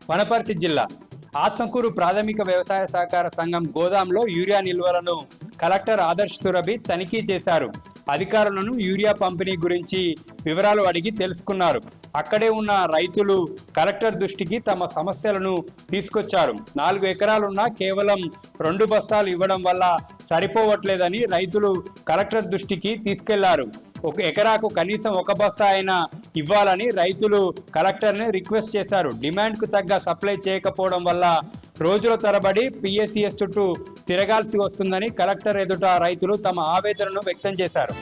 వనపర్తి జిల్లా ఆత్మకూరు ప్రాథమిక వ్యవసాయ సహకార సంఘం గోదాంలో యూరియా నిల్వలను కలెక్టర్ ఆదర్శ్ సురభి తనిఖీ చేశారు. అధికారులను యూరియా పంపిణీ గురించి వివరాలు అడిగి తెలుసుకున్నారు. అక్కడే ఉన్న రైతులు కలెక్టర్ దృష్టికి తమ సమస్యలను తీసుకొచ్చారు. 4 ఎకరాలున్నా కేవలం 2 బస్తాలు ఇవ్వడం వల్ల సరిపోవట్లేదని రైతులు కలెక్టర్ దృష్టికి తీసుకెళ్లారు. 1 ఎకరాకు కనీసం 1 బస్తా అయినా ఇవ్వాలని రైతులు కలెక్టర్ని రిక్వెస్ట్ చేశారు. డిమాండ్కు తగ్గ సప్లై చేయకపోవడం వల్ల రోజుల తరబడి పిఎస్సిఎస్ చుట్టూ తిరగాల్సి వస్తుందని కలెక్టర్ ఎదుట రైతులు తమ ఆవేదనను వ్యక్తం చేశారు.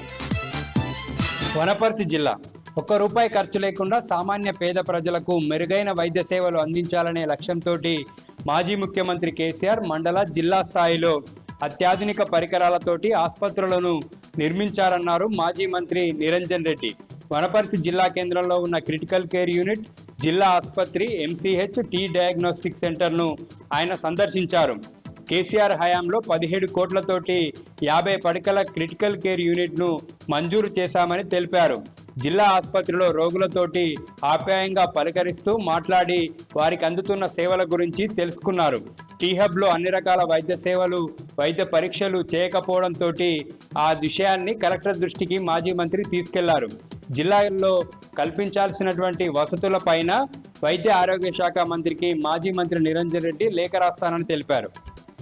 వనపర్తి జిల్లా ₹1 ఖర్చు లేకుండా సామాన్య పేద ప్రజలకు మెరుగైన వైద్య సేవలు అందించాలనే లక్ష్యంతో మాజీ ముఖ్యమంత్రి కేసీఆర్ మండల జిల్లా స్థాయిలో అత్యాధునిక పరికరాలతోటి ఆసుపత్రులను నిర్మించారన్నారు మాజీ మంత్రి నిరంజన్ రెడ్డి. వనపర్తి జిల్లా కేంద్రంలో ఉన్న క్రిటికల్ కేర్ యూనిట్, జిల్లా ఆసుపత్రి, ఎంసీహెచ్, టీ డయాగ్నోస్టిక్ సెంటర్ను ఆయన సందర్శించారు. కేసీఆర్ హయాంలో 17 కోట్లతోటి 50 పడకల క్రిటికల్ కేర్ యూనిట్ను మంజూరు చేశామని తెలిపారు. జిల్లా ఆసుపత్రిలో రోగులతోటి ఆప్యాయంగా పలకరిస్తూ మాట్లాడి వారికి అందుతున్న సేవల గురించి తెలుసుకున్నారు. టీహబ్లో అన్ని రకాల వైద్య సేవలు, వైద్య పరీక్షలు చేయకపోవడంతో ఆ విషయాన్ని కలెక్టర్ దృష్టికి మాజీ మంత్రి తీసుకెళ్లారు. జిల్లాలో కల్పించాల్సినటువంటి వసతులపైన వైద్య ఆరోగ్య శాఖ మంత్రికి మాజీ మంత్రి నిరంజన్ రెడ్డి లేఖ రాస్తానని తెలిపారు.